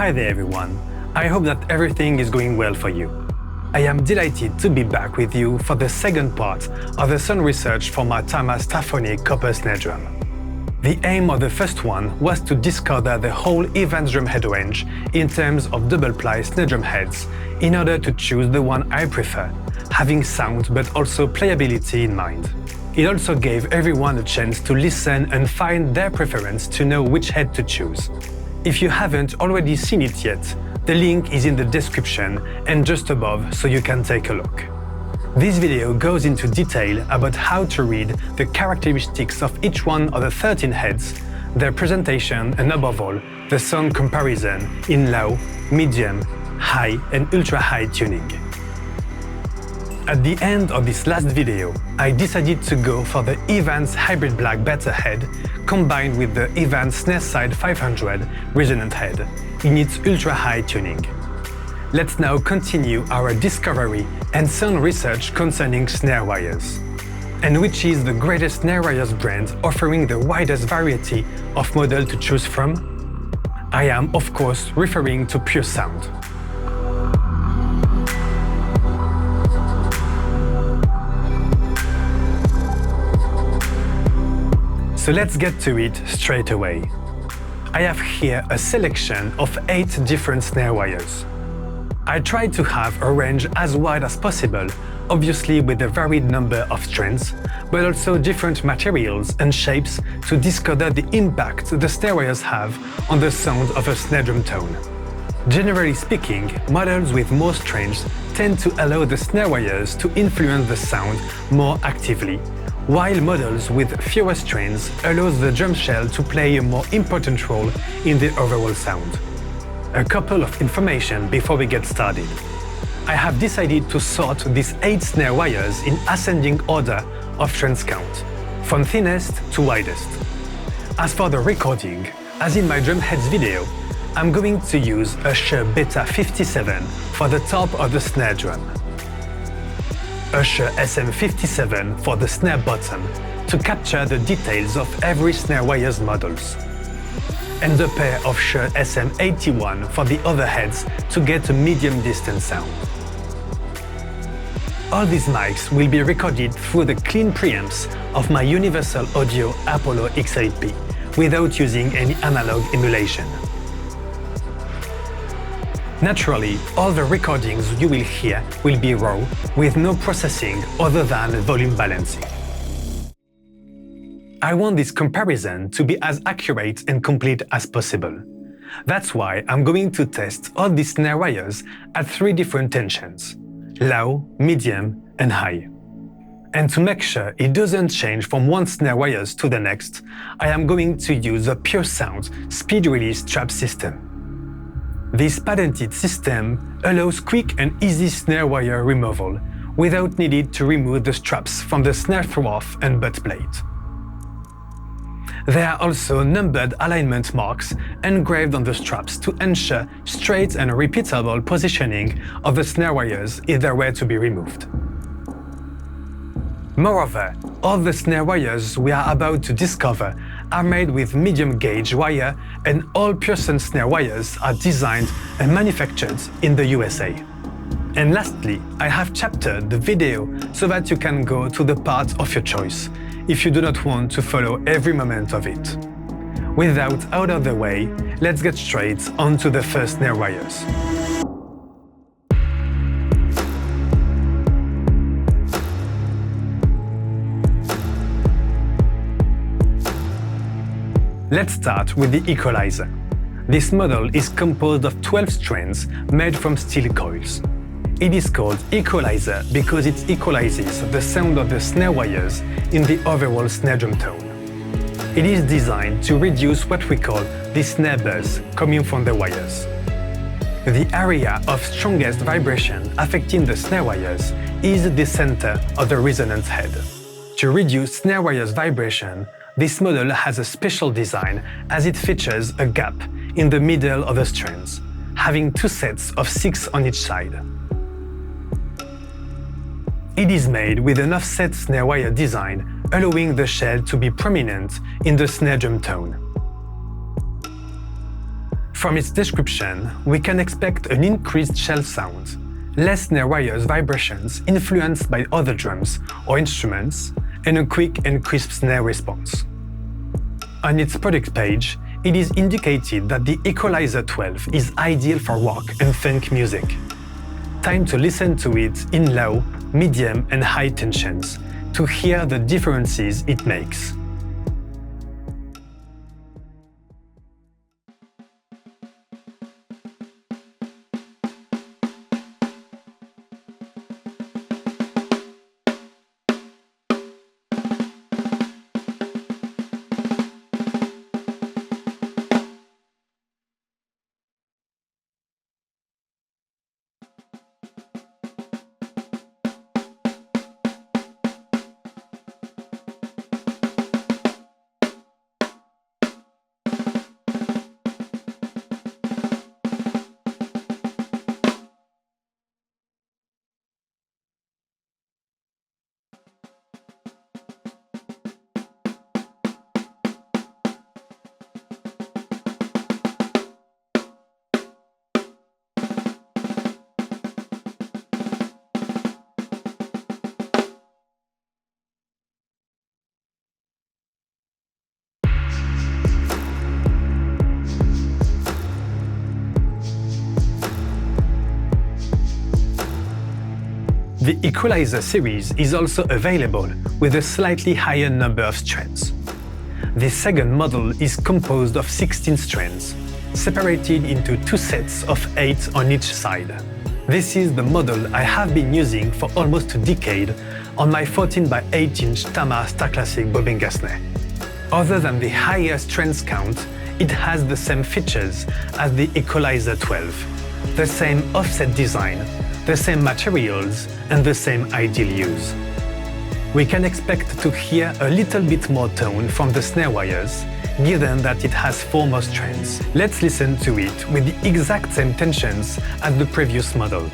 Hi there everyone, I hope that everything is going well for you. I am delighted to be back with you for the second part of the sound research for my Tama Staphonic copper snare drum. The aim of the first one was to discover the whole Evans drumhead range in terms of double-ply snare drum heads in order to choose the one I prefer, having sound but also playability in mind. It also gave everyone a chance to listen and find their preference to know which head to choose. If you haven't already seen it yet, the link is in the description and just above so you can take a look. This video goes into detail about how to read the characteristics of each one of the 13 heads, their presentation and above all, the sound comparison in low, medium, high and ultra-high tuning. At the end of this last video, I decided to go for the Evans Hybrid Black Beta head combined with the Evans Snareside 500 resonant head in its ultra-high tuning. Let's now continue our discovery and sound research concerning snare wires. And which is the greatest snare wires brand offering the widest variety of models to choose from? I am, of course, referring to PureSound. So let's get to it straight away. I have here a selection of 8 different snare wires. I tried to have a range as wide as possible, obviously with a varied number of strands, but also different materials and shapes to discover the impact the snare wires have on the sound of a snare drum tone. Generally speaking, models with more strands tend to allow the snare wires to influence the sound more actively, while models with fewer strings allows the drum shell to play a more important role in the overall sound. A couple of information before we get started. I have decided to sort these 8 snare wires in ascending order of strands count, from thinnest to widest. As for the recording, as in my Drumheads video, I'm going to use a Shure Beta 57 for the top of the snare drum, a Shure SM57 for the snare bottom to capture the details of every snare wire's models, and a pair of Shure SM81 for the other heads to get a medium distance sound. All these mics will be recorded through the clean preamps of my Universal Audio Apollo X8P without using any analog emulation. Naturally, all the recordings you will hear will be raw, with no processing other than volume balancing. I want this comparison to be as accurate and complete as possible. That's why I'm going to test all these snare wires at 3 different tensions: low, medium and high. And to make sure it doesn't change from one snare wires to the next, I am going to use a PureSound speed release strap system. This patented system allows quick and easy snare wire removal without needing to remove the straps from the snare throw-off and butt plate. There are also numbered alignment marks engraved on the straps to ensure straight and repeatable positioning of the snare wires if they were to be removed. Moreover, all the snare wires we are about to discover are made with medium gauge wire, and all PureSound snare wires are designed and manufactured in the USA. And lastly, I have chaptered the video so that you can go to the part of your choice, if you do not want to follow every moment of it. With that out of the way, let's get straight onto the first snare wires. Let's start with the Equalizer. This model is composed of 12 strands made from steel coils. It is called Equalizer because it equalizes the sound of the snare wires in the overall snare drum tone. It is designed to reduce what we call the snare buzz coming from the wires. The area of strongest vibration affecting the snare wires is the center of the resonance head. To reduce snare wires vibration, this model has a special design as it features a gap in the middle of the strands, having 2 sets of 6 on each side. It is made with an offset snare wire design, allowing the shell to be prominent in the snare drum tone. From its description, we can expect an increased shell sound, less snare wires vibrations influenced by other drums or instruments, and a quick and crisp snare response. On its product page, it is indicated that the Equalizer 12 is ideal for rock and funk music. Time to listen to it in low, medium and high tensions to hear the differences it makes. The Equalizer series is also available with a slightly higher number of strands. The second model is composed of 16 strands, separated into 2 sets of 8 on each side. This is the model I have been using for almost a decade on my 14 by 8-inch Tama Star Classic bobbing snare. Other than the higher strands count, it has the same features as the Equalizer 12, the same offset design, the same materials, and the same ideal use. We can expect to hear a little bit more tone from the snare wires, given that it has 4 more strands. Let's listen to it with the exact same tensions as the previous model.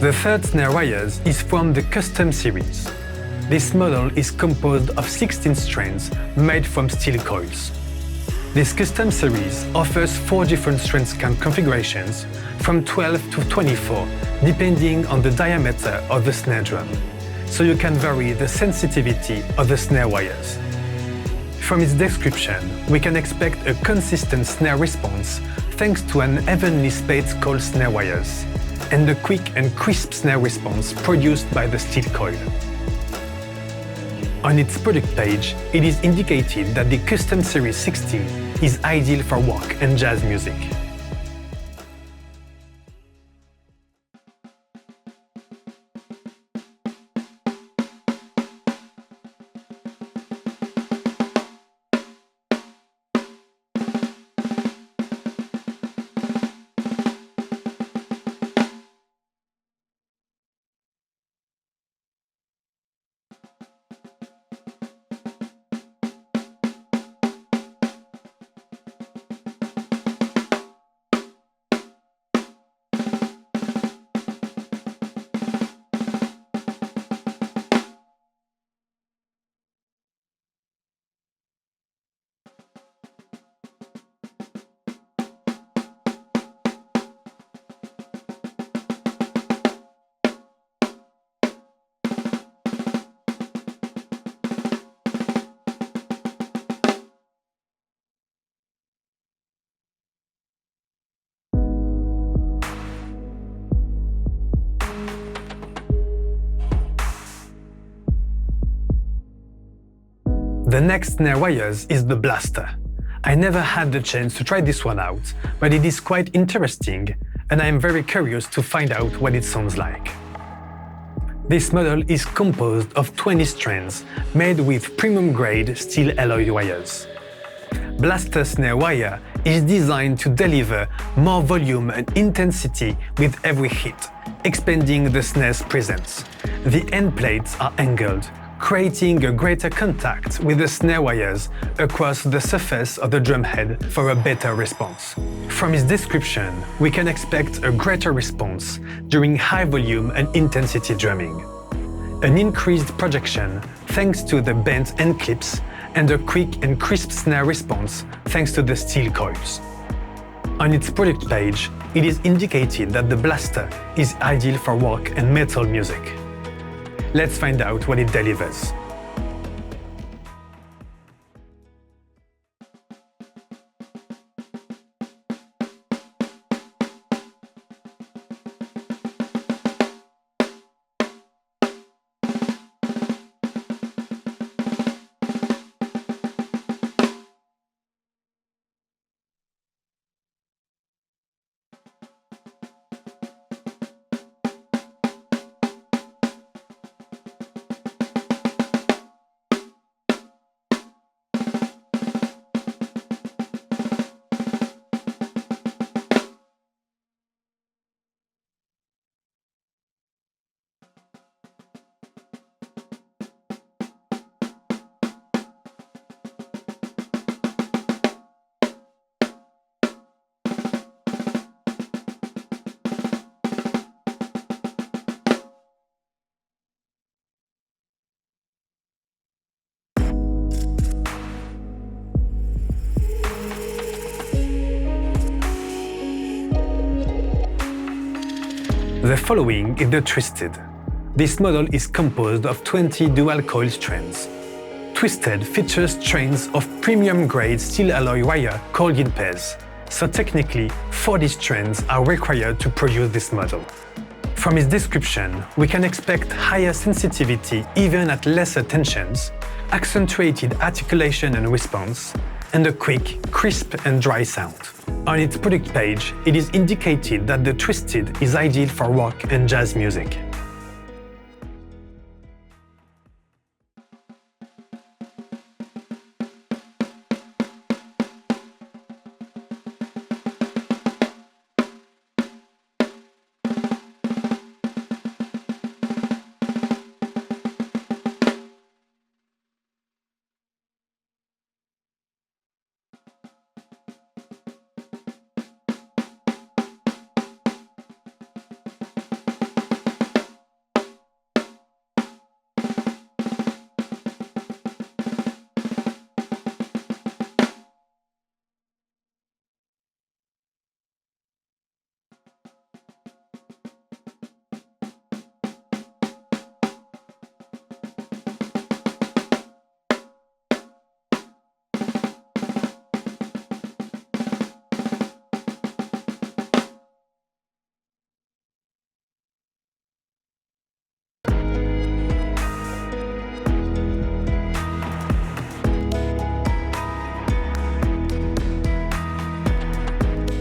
The third snare wires is from the Custom series. This model is composed of 16 strands made from steel coils. This Custom series offers 4 different strand count configurations from 12 to 24 depending on the diameter of the snare drum, so you can vary the sensitivity of the snare wires. From its description, we can expect a consistent snare response thanks to an evenly spaced coil snare wires and the quick and crisp snare response produced by the steel coil. On its product page, it is indicated that the Custom Series 16 is ideal for rock and jazz music. The next snare wires is the Blaster. I never had the chance to try this one out, but it is quite interesting, and I am very curious to find out what it sounds like. This model is composed of 20 strands made with premium-grade steel alloy wires. Blaster snare wire is designed to deliver more volume and intensity with every hit, expanding the snare's presence. The end plates are angled, creating a greater contact with the snare wires across the surface of the drumhead for a better response. From its description, we can expect a greater response during high volume and intensity drumming. An increased projection thanks to the bent end clips, and a quick and crisp snare response thanks to the steel coils. On its product page, it is indicated that the Blaster is ideal for rock and metal music. Let's find out what it delivers. The following is the Twisted. This model is composed of 20 dual-coil strands. Twisted features strands of premium-grade steel alloy wire called in pairs, so technically 40 strands are required to produce this model. From its description, we can expect higher sensitivity even at lesser tensions, accentuated articulation and response, and a quick, crisp and dry sound. On its product page, it is indicated that the Twisted is ideal for rock and jazz music.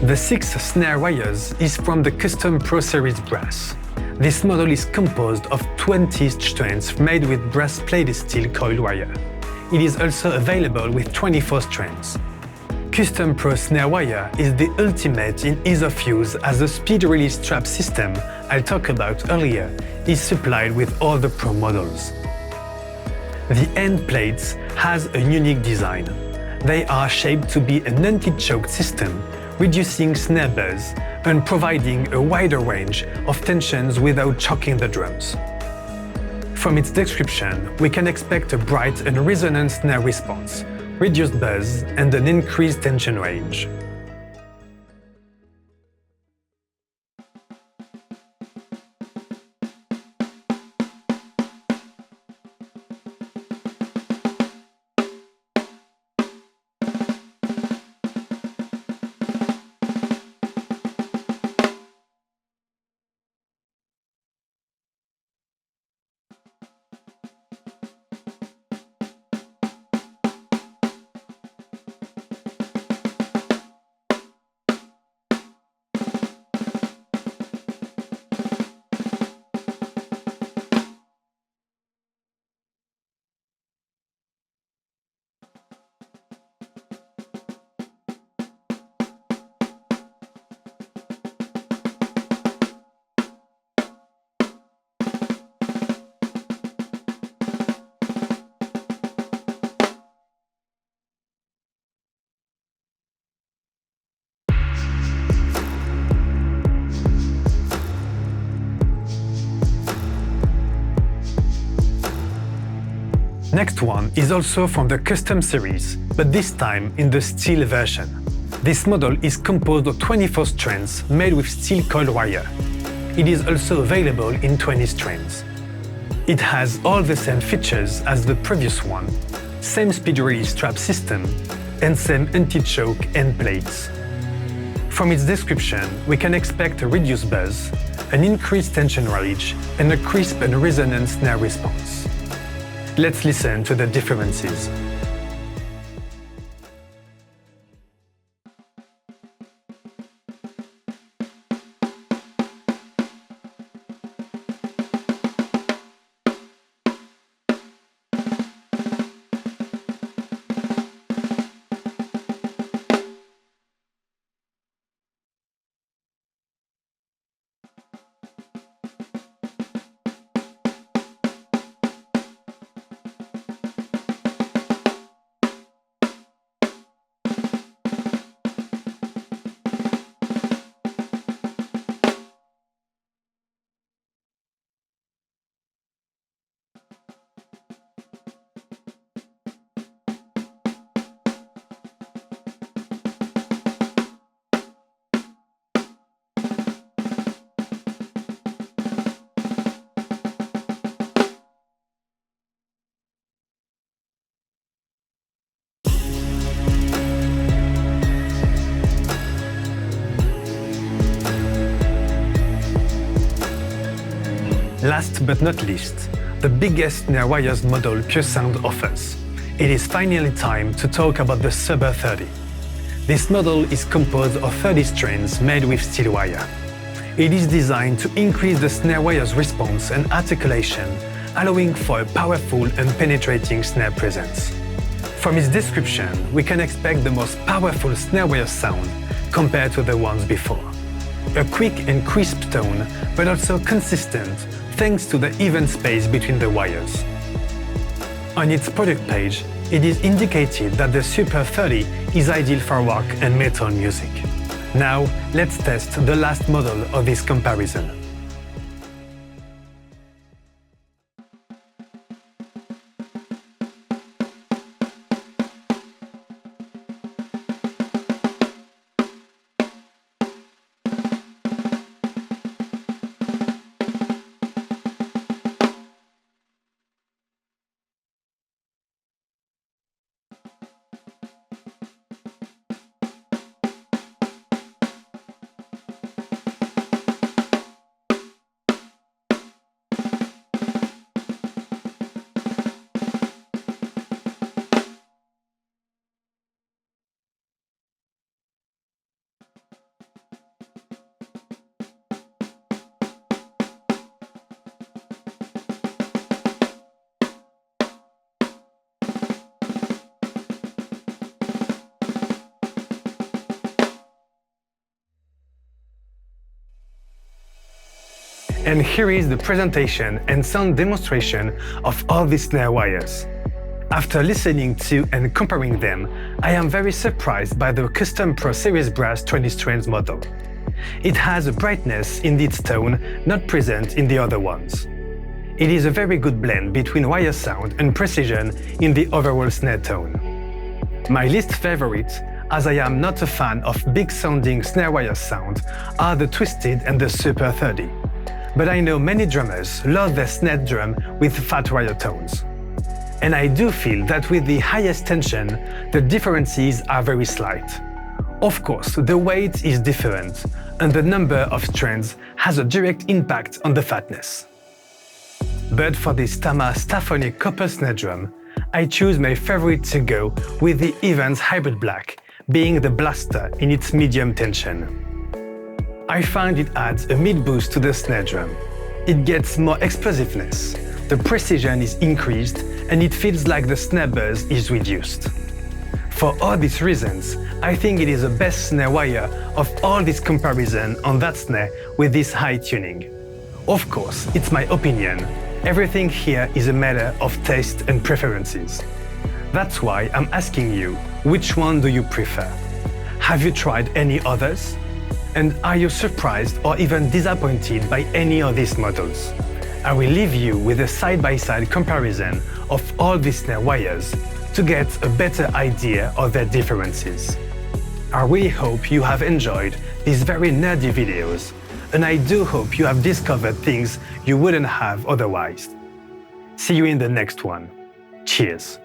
The 6 snare wires is from the Custom Pro Series brass. This model is composed of 20 strands made with brass-plated steel coil wire. It is also available with 24 strands. Custom Pro snare wire is the ultimate in ease of use, as the speed release strap system I talked about earlier is supplied with all the Pro models. The end plates has a unique design. They are shaped to be an anti-choke system, reducing snare buzz and providing a wider range of tensions without choking the drums. From its description, we can expect a bright and resonant snare response, reduced buzz, and an increased tension range. next one is also from the custom series, but this time in the steel version. This model is composed of 24 strands made with steel coil wire. It is also available in 20 strands. It has all the same features as the previous one, same speed release strap system, and same anti-choke end plates. From its description, we can expect a reduced buzz, an increased tension range, and a crisp and resonant snare response. Let's listen to the differences. Last but not least, the biggest Snareweight model PureSound offers. It is finally time to talk about the Super 30. This model is composed of 30 strings made with steel wire. It is designed to increase the Snareweight's response and articulation, allowing for a powerful and penetrating snare presence. From its description, we can expect the most powerful Snareweight sound compared to the ones before. A quick and crisp tone, but also consistent thanks to the even space between the wires. On its product page, it is indicated that the Super 30 is ideal for rock and metal music. Now, let's test the last model of this comparison. And here is the presentation and sound demonstration of all these snare wires. After listening to and comparing them, I am very surprised by the Custom Pro Series Brass 20 strands model. It has a brightness in its tone not present in the other ones. It is a very good blend between wire sound and precision in the overall snare tone. My least favorite, as I am not a fan of big sounding snare wire sound, are the Twisted and the Super 30. But I know many drummers love their snare drum with fat wire tones. And I do feel that with the highest tension, the differences are very slight. Of course, the weight is different, and the number of strands has a direct impact on the fatness. But for this Tama Staphonic copper snare drum, I choose my favorite to go with the Evans Hybrid Black, being the blaster in its medium tension. I find it adds a mid-boost to the snare drum. It gets more explosiveness, the precision is increased, and it feels like the snare buzz is reduced. For all these reasons, I think it is the best snare wire of all this comparison on that snare with this high tuning. Of course, it's my opinion. Everything here is a matter of taste and preferences. That's why I'm asking you, which one do you prefer? Have you tried any others? And are you surprised or even disappointed by any of these models? I will leave you with a side-by-side comparison of all these snare wires to get a better idea of their differences. I really hope you have enjoyed these very nerdy videos, and I do hope you have discovered things you wouldn't have otherwise. See you in the next one. Cheers!